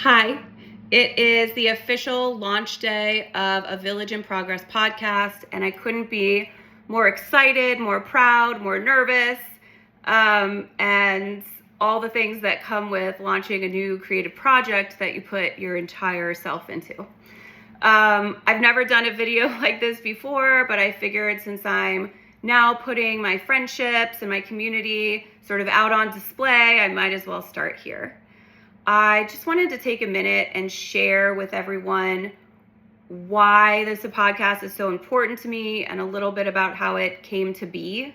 Hi, it is the official launch day of A Village in Progress podcast, and I couldn't be more excited, more proud, more nervous, and all the things that come with launching a new creative project that you put your entire self into. I've never done a video like this before, but I figured since I'm now putting my friendships and my community sort of out on display, I might as well start here. I just wanted to take a minute and share with everyone why this podcast is so important to me and a little bit about how it came to be.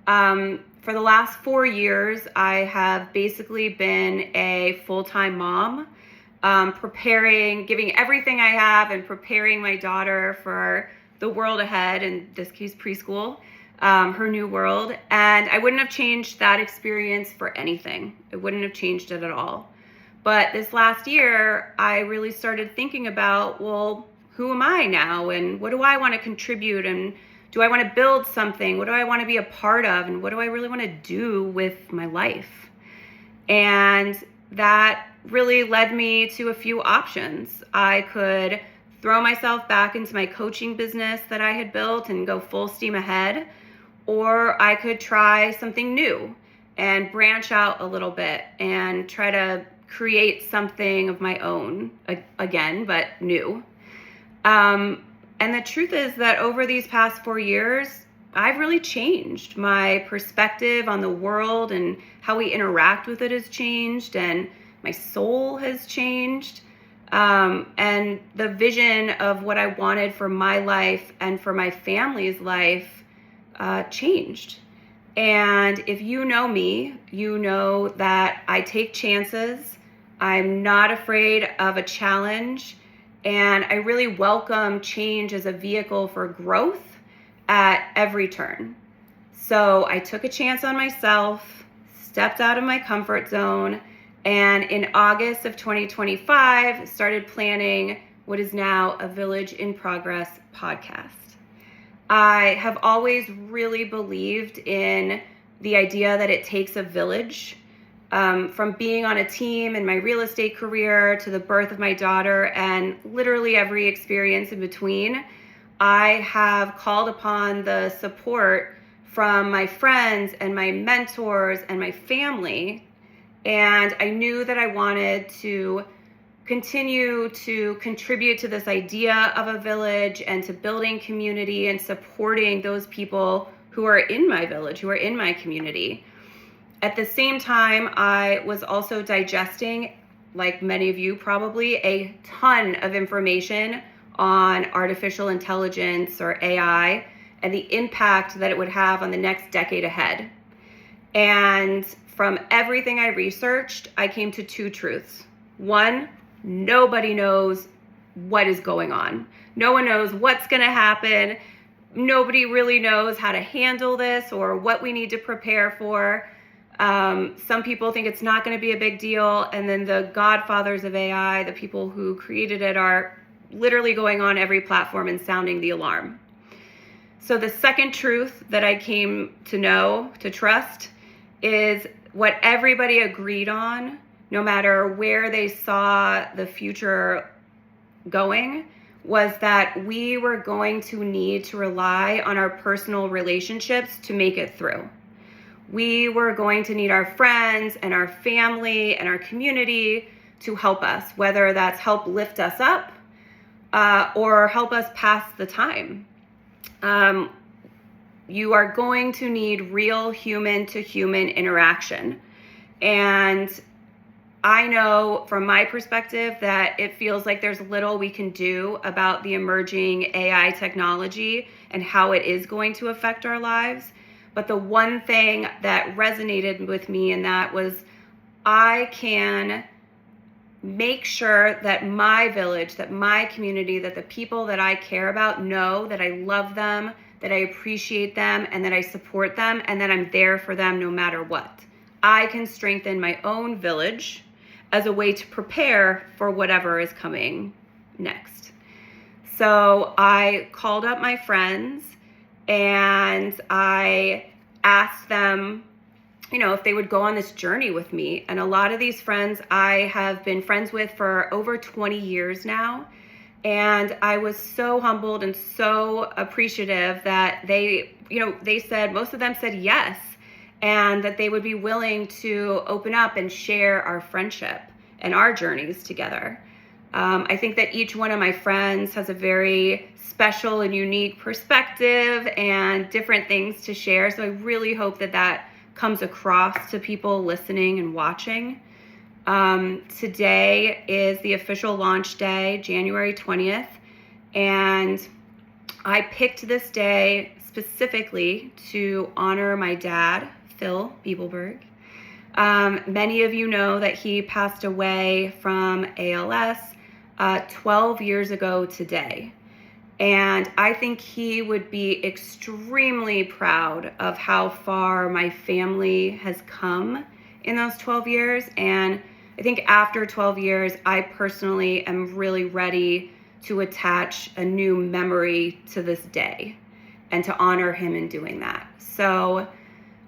For the last 4 years, I have basically been a full-time mom, giving everything I have and preparing my daughter for the world ahead, in this case preschool, her new world. And I wouldn't have changed that experience for anything. I wouldn't have changed it at all. But this last year, I really started thinking about, well, who am I now? And what do I want to contribute? And do I want to build something? What do I want to be a part of? And what do I really want to do with my life? And that really led me to a few options. I could throw myself back into my coaching business that I had built and go full steam ahead, or I could try something new and branch out a little bit and try to create something of my own again, but new. And the truth is that over these past 4 years, I've really changed. My perspective on the world and how we interact with it has changed, and my soul has changed. And the vision of what I wanted for my life and for my family's life changed. And if you know me, you know that I take chances. I'm not afraid of a challenge, and I really welcome change as a vehicle for growth at every turn. So I took a chance on myself, stepped out of my comfort zone, and in August of 2025, started planning what is now a Village in Progress podcast. I have always really believed in the idea that it takes a village. From being on a team in my real estate career to the birth of my daughter and literally every experience in between, I have called upon the support from my friends and my mentors and my family. And I knew that I wanted to continue to contribute to this idea of a village and to building community and supporting those people who are in my village, who are in my community. At the same time, I was also digesting, like many of you probably, a ton of information on artificial intelligence or AI and the impact that it would have on the next decade ahead. And from everything I researched, I came to two truths. One, nobody knows what is going on. No one knows what's going to happen. Nobody really knows how to handle this or what we need to prepare for. Some people think it's not going to be a big deal, and then the godfathers of AI, the people who created it, are literally going on every platform and sounding the alarm. So the second truth that I came to know, to trust, is what everybody agreed on, no matter where they saw the future going, was that we were going to need to rely on our personal relationships to make it through. We were going to need our friends and our family and our community to help us, whether that's help lift us up or help us pass the time. You are going to need real human-to-human interaction. And I know from my perspective that it feels like there's little we can do about the emerging AI technology and how it is going to affect our lives. But the one thing that resonated with me in that was I can make sure that my village, that my community, that the people that I care about know that I love them, that I appreciate them, and that I support them, and that I'm there for them no matter what. I can strengthen my own village as a way to prepare for whatever is coming next. So I called up my friends and I asked them if they would go on this journey with me. And a lot of these friends I have been friends with for over 20 years now. And I was so humbled and so appreciative that they said, most of them said yes, and that they would be willing to open up and share our friendship and our journeys together. I think that each one of my friends has a very special and unique perspective and different things to share. So I really hope that comes across to people listening and watching. Today is the official launch day, January 20th, and I picked this day specifically to honor my dad, Phil Biebelberg. Many of you know that he passed away from ALS 12 years ago today. And I think he would be extremely proud of how far my family has come in those 12 years. And I think after 12 years, I personally am really ready to attach a new memory to this day and to honor him in doing that. So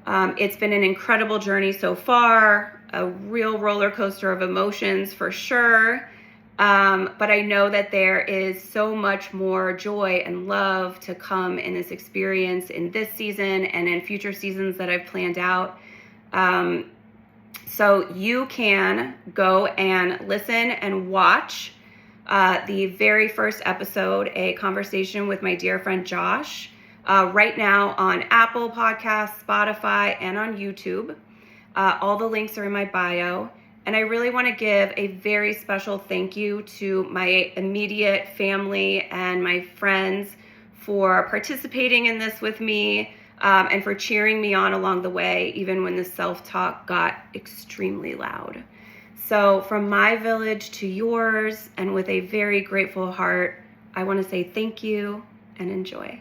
it's been an incredible journey so far, a real roller coaster of emotions for sure. But I know that there is so much more joy and love to come in this experience in this season and in future seasons that I've planned out. So you can go and listen and watch the very first episode, a conversation with my dear friend Josh, right now on Apple Podcasts, Spotify, and on YouTube. All the links are in my bio. And I really want to give a very special thank you to my immediate family and my friends for participating in this with me, and for cheering me on along the way, even when the self-talk got extremely loud. So from my village to yours, and with a very grateful heart, I want to say thank you and enjoy.